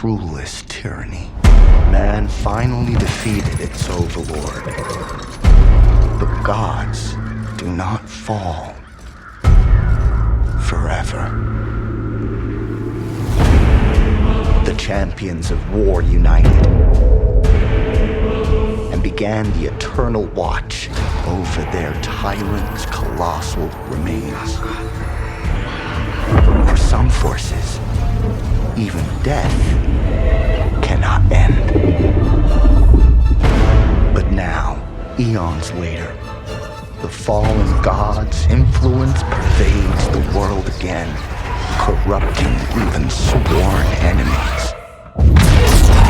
cruelest tyranny, man finally defeated its overlord. But gods do not fall forever. The champions of war united and began the eternal watch over their tyrant's colossal remains. For some forces, even death cannot end. But now, eons later, the fallen god's influence pervades the world again, corrupting even sworn enemies.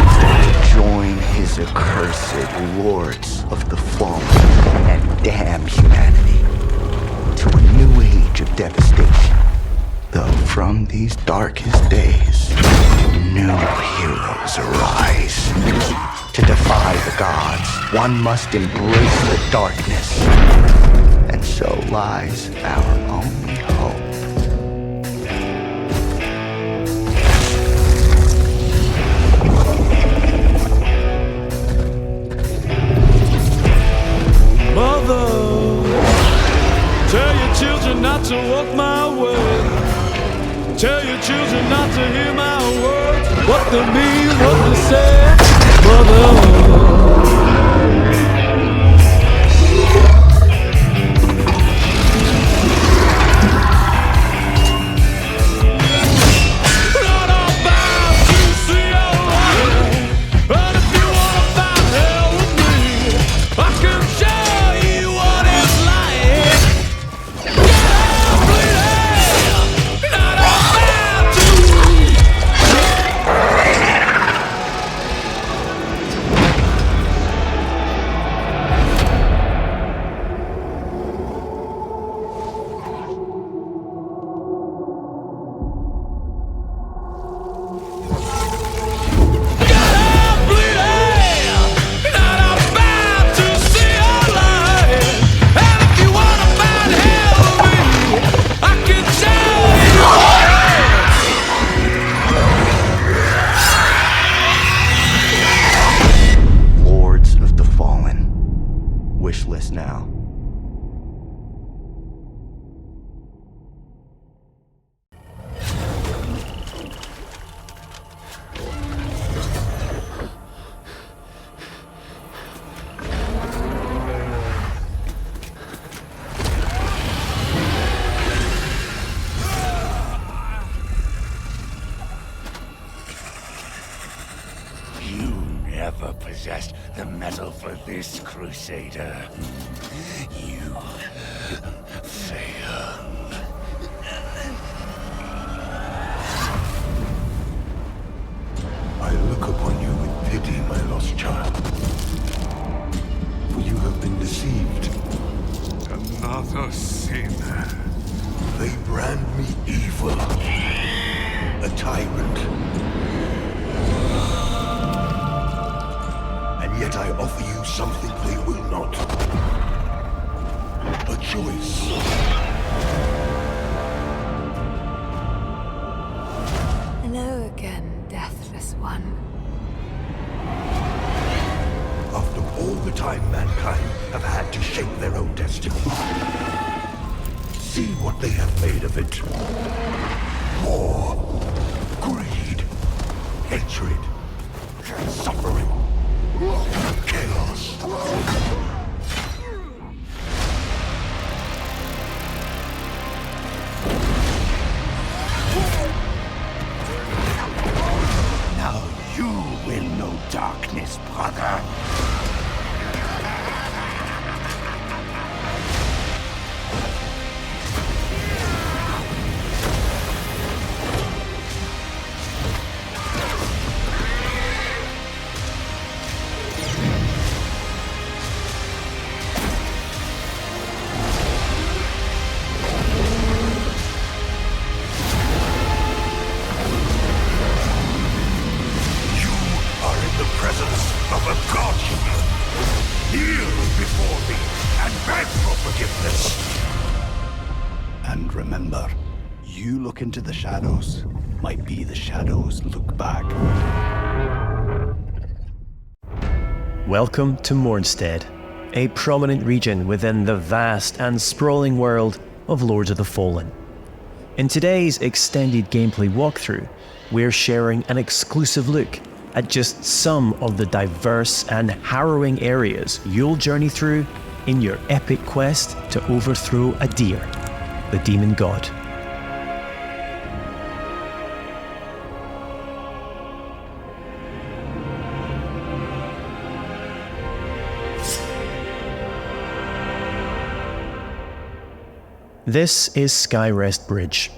To join his accursed lords of the fallen and damn humanity to a new age of devastation. Though from these darkest days, new heroes arise. To defy the gods, one must embrace the darkness. And so lies our only hope. Mother, tell your children not to walk my way. Tell your children not to hear my words, what they mean, what they say, mother. Now. Never possessed the metal for this, Crusader. You fail. I look upon you with pity, my lost child. For you have been deceived. Another sinner. They brand me evil. A tyrant. Yet I offer you something they will not. A choice. Hello again, deathless one. After all the time mankind have had to shape their own destiny, see what they have made of it. War, greed, hatred, suffering. Chaos. Now you will know darkness, brother. And remember, you look into the shadows, might be the shadows look back. Welcome to Mornstead, a prominent region within the vast and sprawling world of Lords of the Fallen. In today's extended gameplay walkthrough, we're sharing an exclusive look at just some of the diverse and harrowing areas you'll journey through in your epic quest to overthrow Adir, the demon god. This is Skyrest Bridge.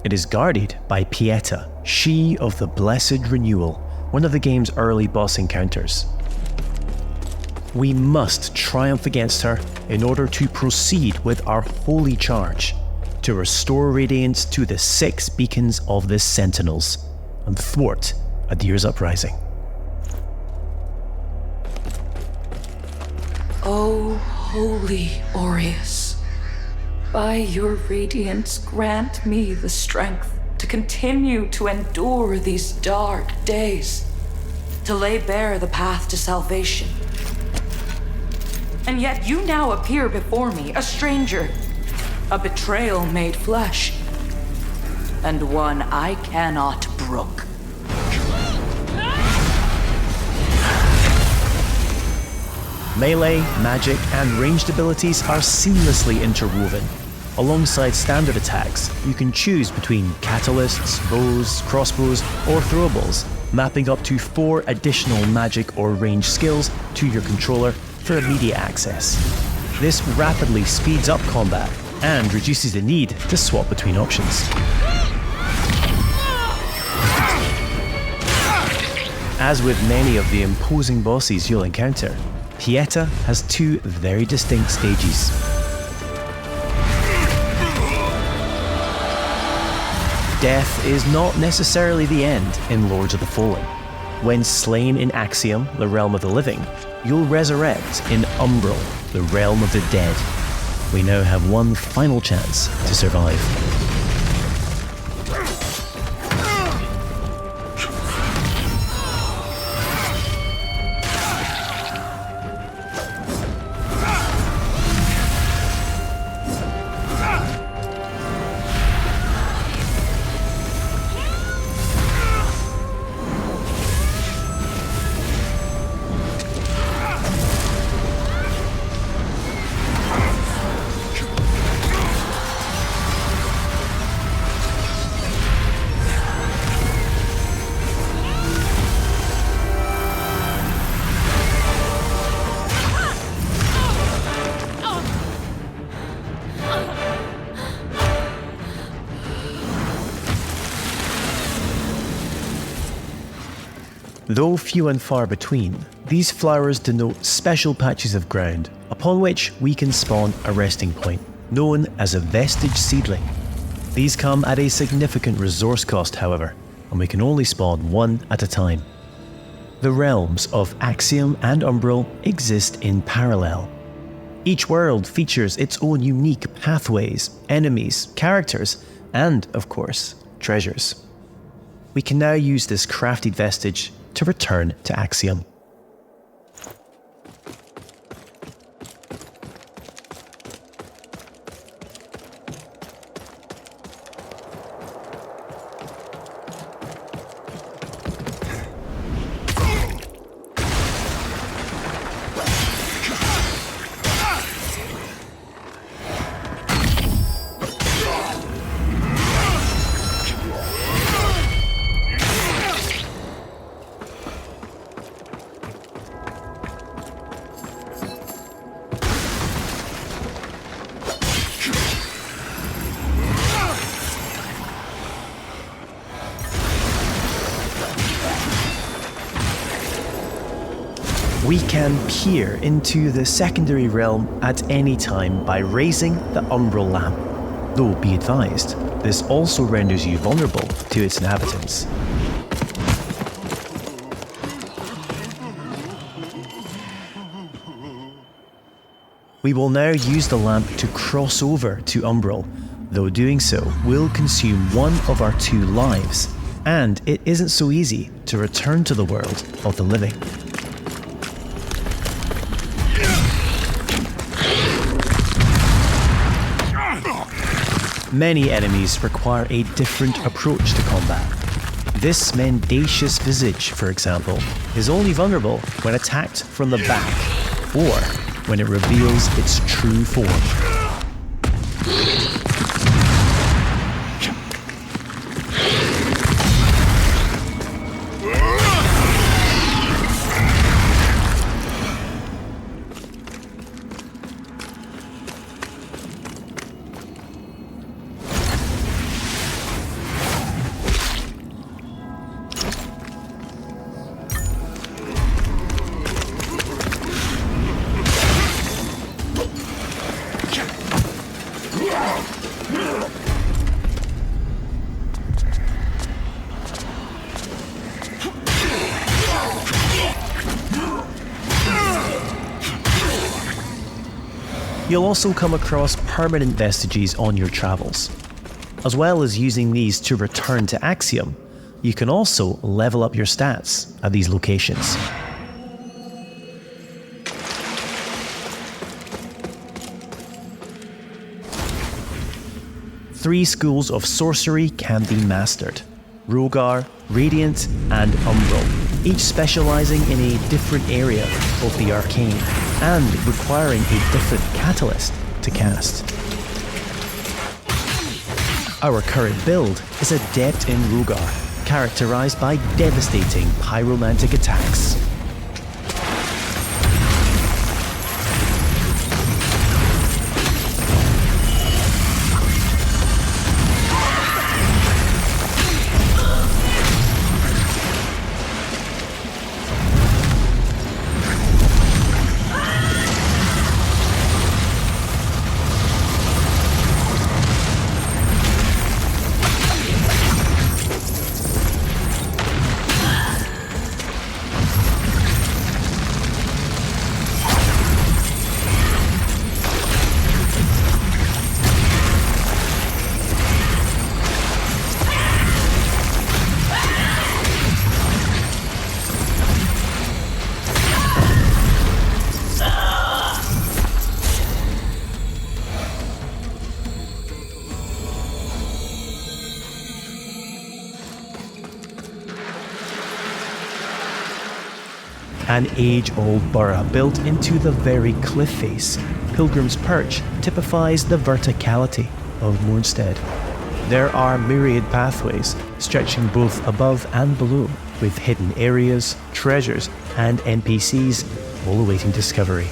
It is guarded by Pieta, she of the Blessed Renewal, one of the game's early boss encounters. We must triumph against her in order to proceed with our holy charge to restore radiance to the 6 beacons of the Sentinels and thwart Adir's uprising. O holy Aureus, by your radiance grant me the strength to continue to endure these dark days, to lay bare the path to salvation. And yet you now appear before me, a stranger, a betrayal made flesh, and one I cannot brook. Melee, magic, and ranged abilities are seamlessly interwoven. Alongside standard attacks, you can choose between catalysts, bows, crossbows, or throwables, mapping up to 4 additional magic or range skills to your controller for immediate access. This rapidly speeds up combat and reduces the need to swap between options. As with many of the imposing bosses you'll encounter, Pieta has 2 very distinct stages. Death is not necessarily the end in Lords of the Fallen. When slain in Axiom, the realm of the living, you'll resurrect in Umbral, the realm of the dead. We now have one final chance to survive. Though few and far between, these flowers denote special patches of ground upon which we can spawn a resting point, known as a vestige seedling. These come at a significant resource cost, however, and we can only spawn one at a time. The realms of Axiom and Umbral exist in parallel. Each world features its own unique pathways, enemies, characters, and, of course, treasures. We can now use this crafted vestige to return to Axiom. We can peer into the secondary realm at any time by raising the Umbral lamp. Though be advised, this also renders you vulnerable to its inhabitants. We will now use the lamp to cross over to Umbral, though doing so will consume one of our 2 lives. and it isn't so easy to return to the world of the living. Many enemies require a different approach to combat. This mendacious visage, for example, is only vulnerable when attacked from the back or when it reveals its true form. You'll also come across permanent vestiges on your travels. As well as using these to return to Axiom, you can also level up your stats at these locations. Three schools of sorcery can be mastered: Rogar, Radiant, and Umbral, each specializing in a different area of the arcane and requiring a different catalyst to cast. Our current build is adept in Rogar, characterized by devastating pyromantic attacks. An age-old borough built into the very cliff face, Pilgrim's Perch typifies the verticality of Mornstead. There are myriad pathways stretching both above and below, with hidden areas, treasures, and NPCs all awaiting discovery.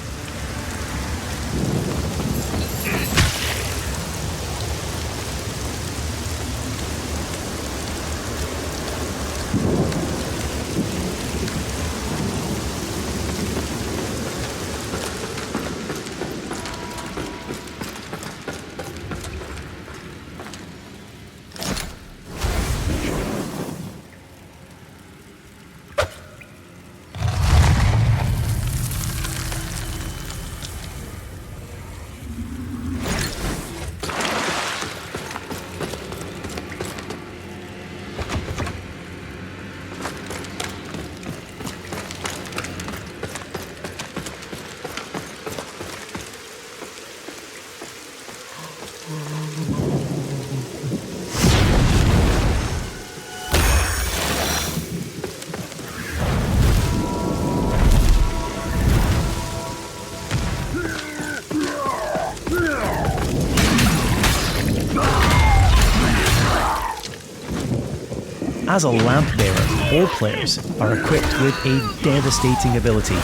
As a lamp bearer, all players are equipped with a devastating ability,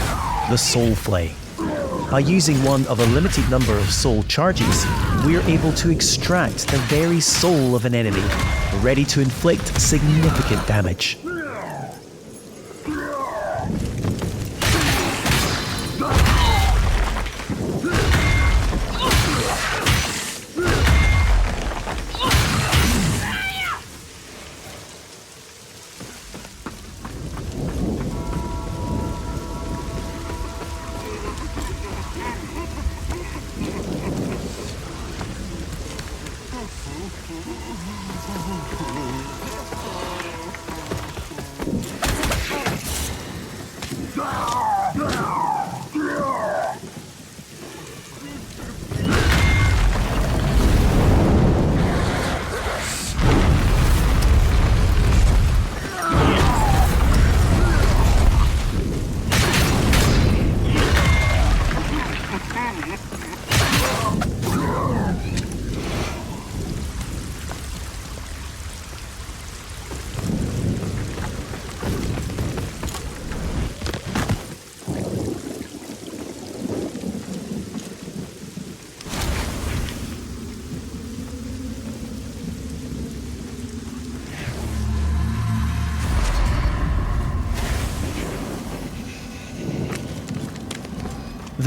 the Soul Flay. By using one of a limited number of soul charges, we are able to extract the very soul of an enemy, ready to inflict significant damage.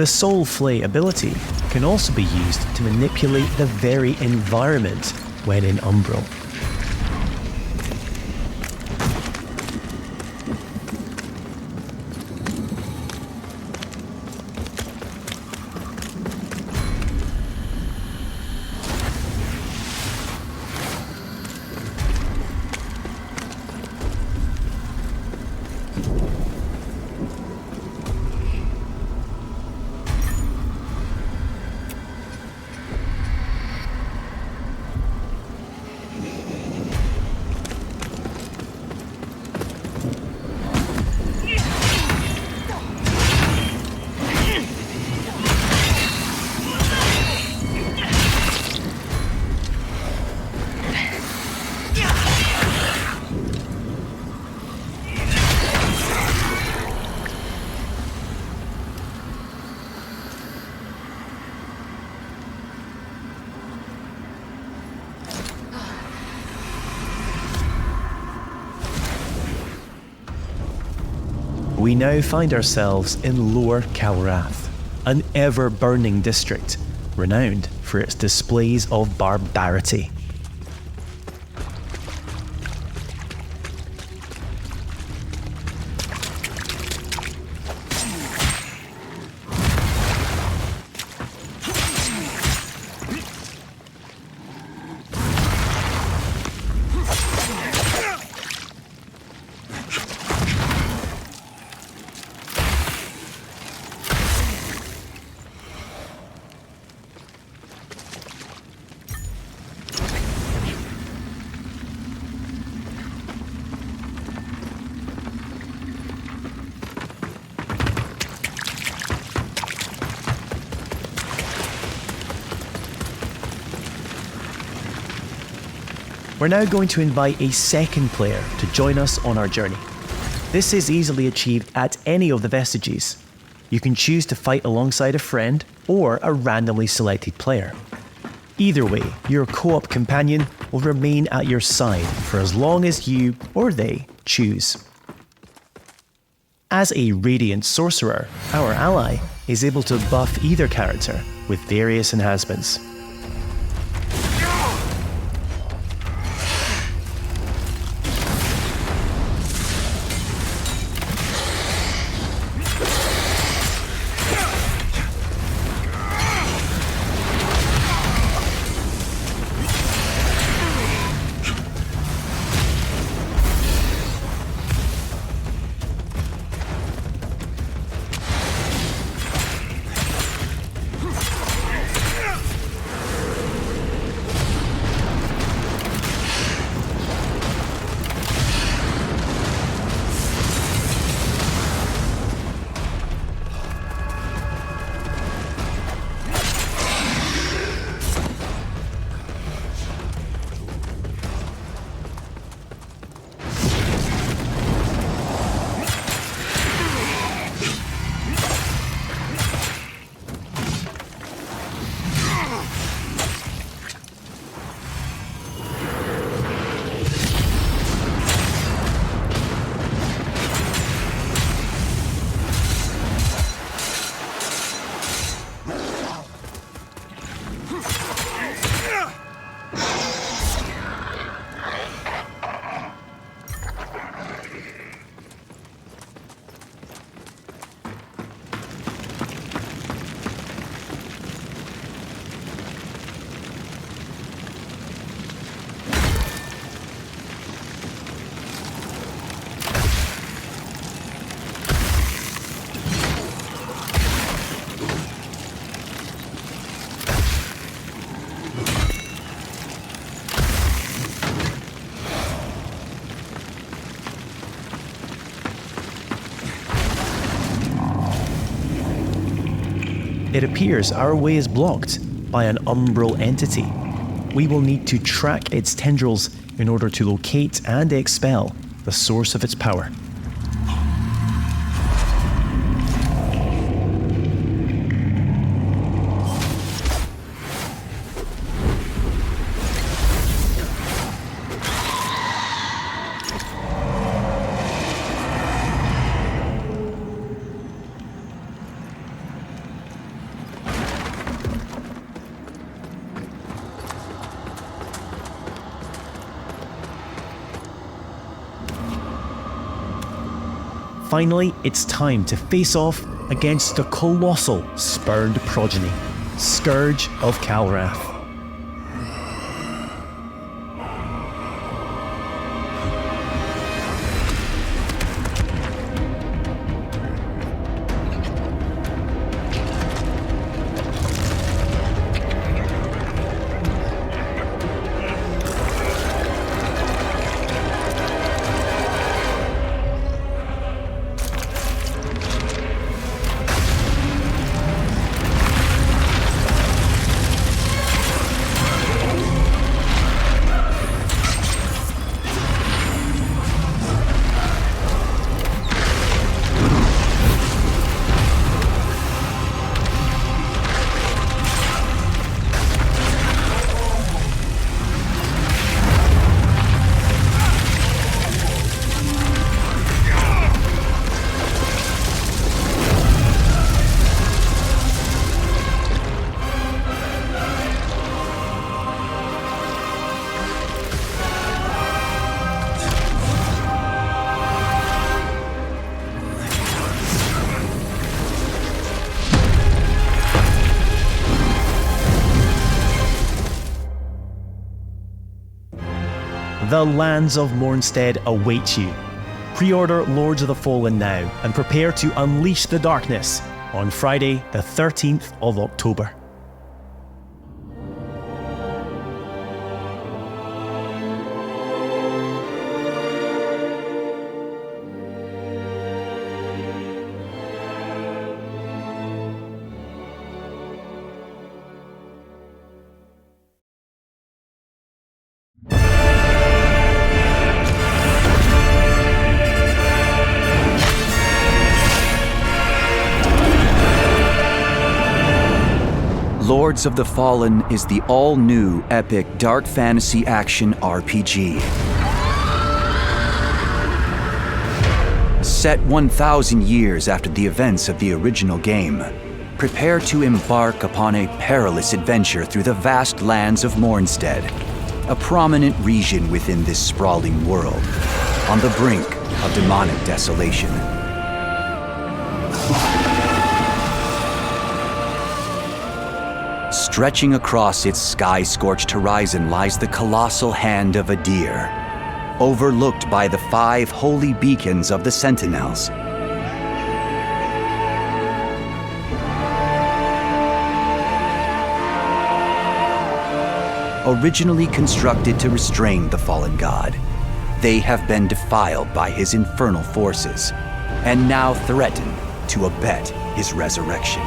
The Soul Flay ability can also be used to manipulate the very environment when in Umbral. We now find ourselves in Lower Calrath, an ever-burning district renowned for its displays of barbarity. We're now going to invite a second player to join us on our journey. This is easily achieved at any of the vestiges. You can choose to fight alongside a friend or a randomly selected player. Either way, your co-op companion will remain at your side for as long as you or they choose. As a Radiant Sorcerer, our ally is able to buff either character with various enhancements. It appears our way is blocked by an umbral entity. We will need to track its tendrils in order to locate and expel the source of its power. Finally, it's time to face off against the colossal spurned progeny, Scourge of Calrath. The lands of Mornstead await you. Pre-order Lords of the Fallen now and prepare to unleash the darkness on Friday, the 13th of October. Lords of the Fallen is the all-new epic dark fantasy action RPG. Set 1,000 years after the events of the original game, prepare to embark upon a perilous adventure through the vast lands of Mornstead, a prominent region within this sprawling world, on the brink of demonic desolation. Stretching across its sky-scorched horizon lies the colossal hand of Adir, overlooked by the 5 holy beacons of the Sentinels. Originally constructed to restrain the fallen god, they have been defiled by his infernal forces, and now threaten to abet his resurrection.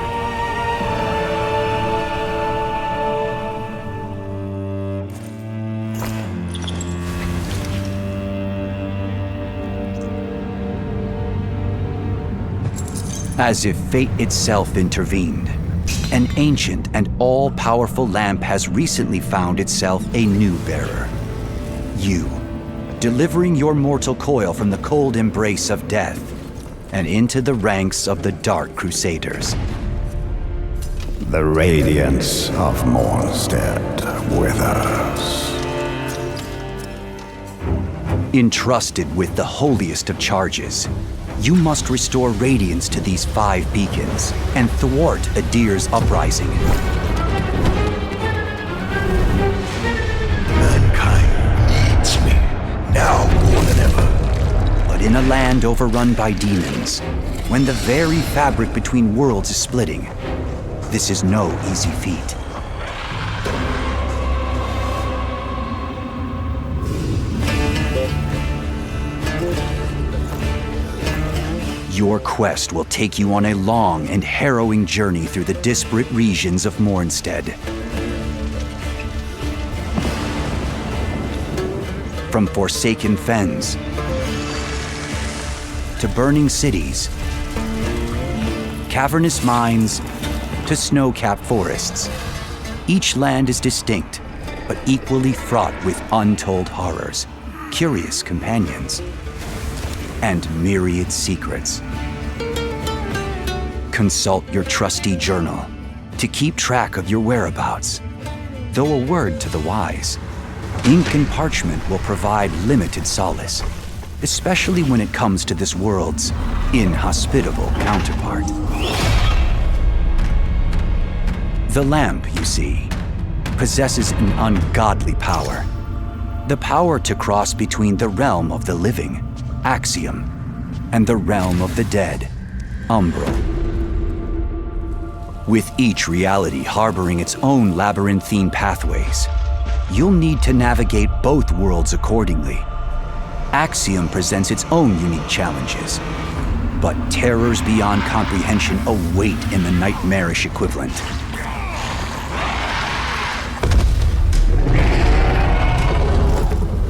As if fate itself intervened, an ancient and all-powerful lamp has recently found itself a new bearer. You, delivering your mortal coil from the cold embrace of death and into the ranks of the Dark Crusaders. The radiance of Mornstead withers. Entrusted with the holiest of charges, you must restore radiance to these 5 beacons and thwart Adir's uprising. Mankind needs me, now more than ever. But in a land overrun by demons, when the very fabric between worlds is splitting, this is no easy feat. Your quest will take you on a long and harrowing journey through the disparate regions of Mornstead. From forsaken fens to burning cities, cavernous mines to snow-capped forests, each land is distinct, but equally fraught with untold horrors, curious companions, and myriad secrets. Consult your trusty journal to keep track of your whereabouts. Though a word to the wise, ink and parchment will provide limited solace. especially when it comes to this world's inhospitable counterpart. The lamp, you see, possesses an ungodly power. The power to cross between the realm of the living, Axiom, and the realm of the dead, Umbral. With each reality harboring its own labyrinthine pathways, you'll need to navigate both worlds accordingly. Axiom presents its own unique challenges, but terrors beyond comprehension await in the nightmarish equivalent.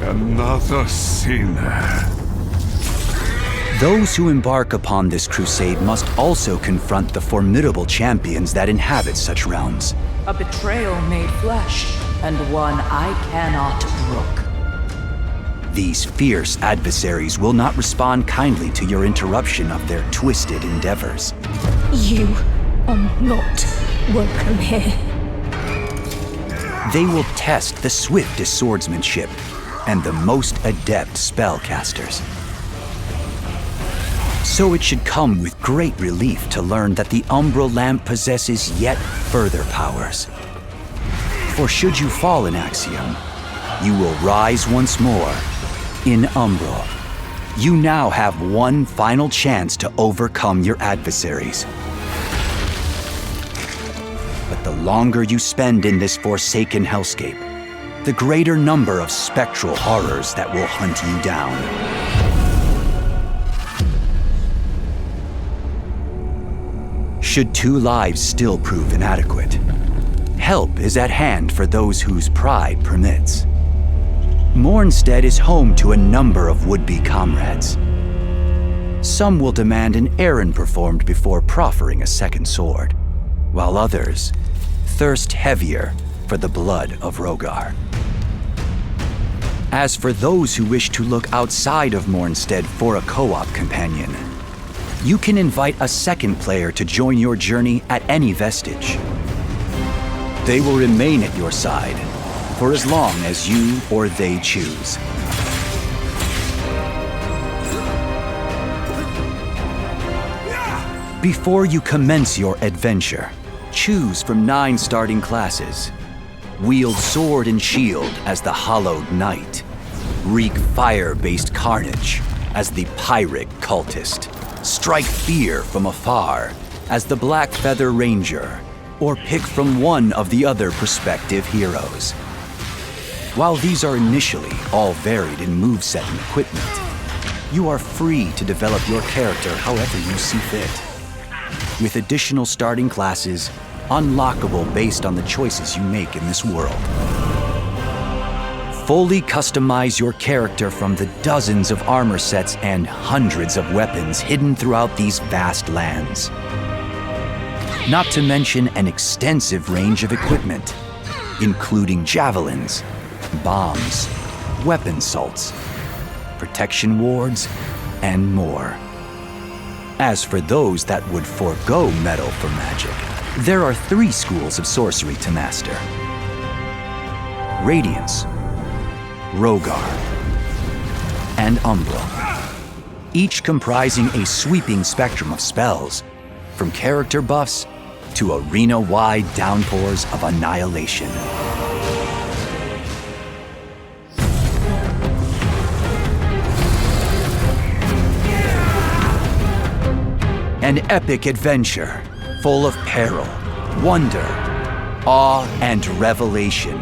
Another sinner. Those who embark upon this crusade must also confront the formidable champions that inhabit such realms. A betrayal made flesh, and one I cannot brook. These fierce adversaries will not respond kindly to your interruption of their twisted endeavors. You are not welcome here. They will test the swiftest swordsmanship and the most adept spellcasters. So it should come with great relief to learn that the Umbral Lamp possesses yet further powers. For should you fall in Axiom, you will rise once more in Umbral. You now have one final chance to overcome your adversaries. But the longer you spend in this forsaken hellscape, the greater number of spectral horrors that will hunt you down. Should 2 lives still prove inadequate, help is at hand for those whose pride permits. Mornstead is home to a number of would-be comrades. Some will demand an errand performed before proffering a second sword, while others thirst heavier for the blood of Rogar. As for those who wish to look outside of Mornstead for a co-op companion, you can invite a second player to join your journey at any vestige. They will remain at your side for as long as you or they choose. Before you commence your adventure, choose from 9 starting classes. Wield sword and shield as the Hallowed Knight. Wreak fire-based carnage as the Pirate Cultist. Strike fear from afar as the Black Feather Ranger, or pick from one of the other prospective heroes. While these are initially all varied in moveset and equipment, you are free to develop your character however you see fit, with additional starting classes unlockable based on the choices you make in this world. Fully customize your character from the dozens of armor sets and hundreds of weapons hidden throughout these vast lands. Not to mention an extensive range of equipment, including javelins, bombs, weapon salts, protection wards, and more. As for those that would forego metal for magic, there are 3 schools of sorcery to master: Radiance, Rogar, and Umbral, each comprising a sweeping spectrum of spells, from character buffs to arena-wide downpours of annihilation. An epic adventure full of peril, wonder, awe, and revelation,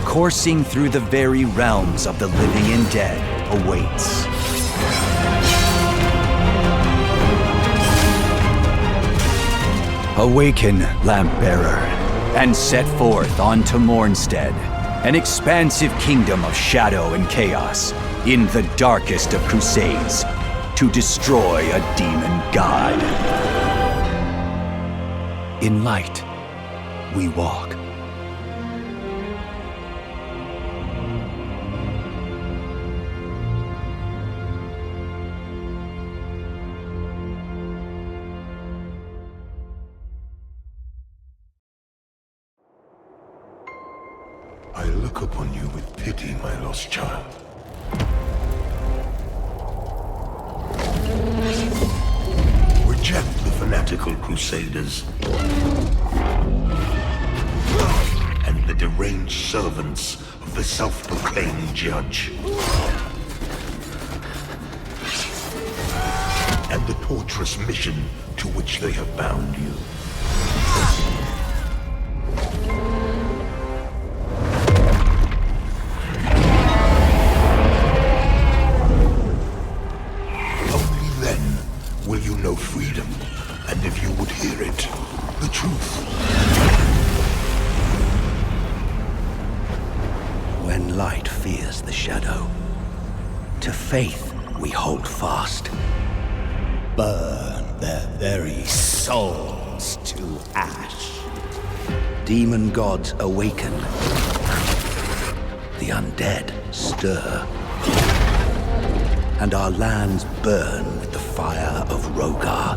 coursing through the very realms of the living and dead awaits. Awaken, Lamp-bearer, and set forth onto Mornstead, an expansive kingdom of shadow and chaos, in the darkest of crusades, to destroy a demon god. In light, we walk. I look upon you with pity, my lost child. Reject the fanatical crusaders and the deranged servants of the self-proclaimed judge. And the torturous mission to which they have bound you. Only then will you know freedom, and if you would hear it, the truth. When light fears the shadow, to faith we hold fast. Burn their very souls to ash. Demon gods awaken. The undead stir. And our lands burn with the fire of Rogar.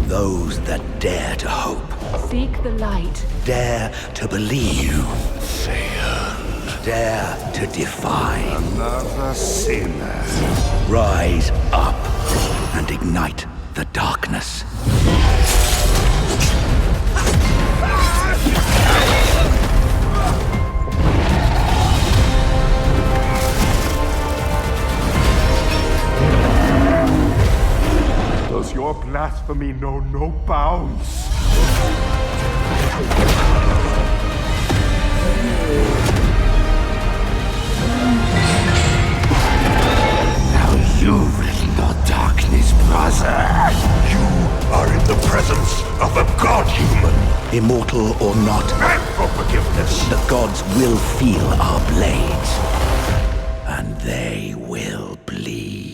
Those that dare to hope. Seek the light. Dare to believe. Dare to defy. Another sinner. Rise up and ignite the darkness. Does your blasphemy know no bounds? You will know darkness, brother. You are in the presence of a god-human. Immortal or not, Beg for forgiveness. the gods will feel our blades. And they will bleed.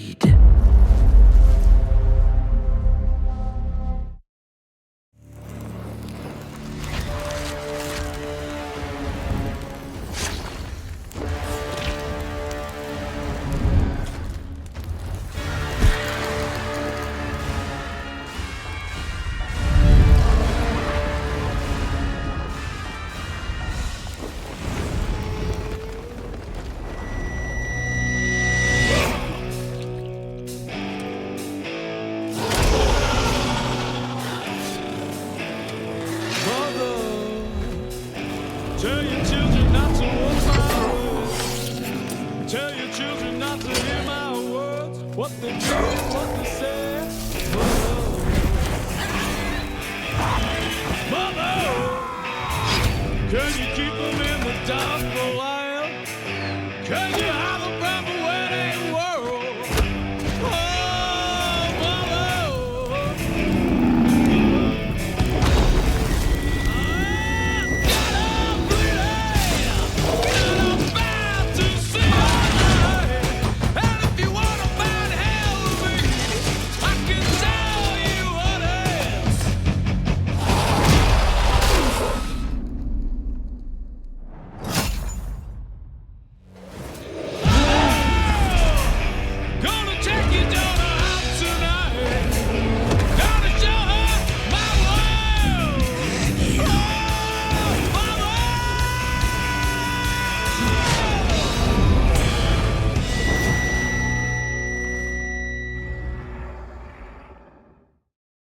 Tell your children not to walk my words. Tell your children not to hear my words. What they do, what they say. Mother, can you keep them in the dark for a while? Can you hide them?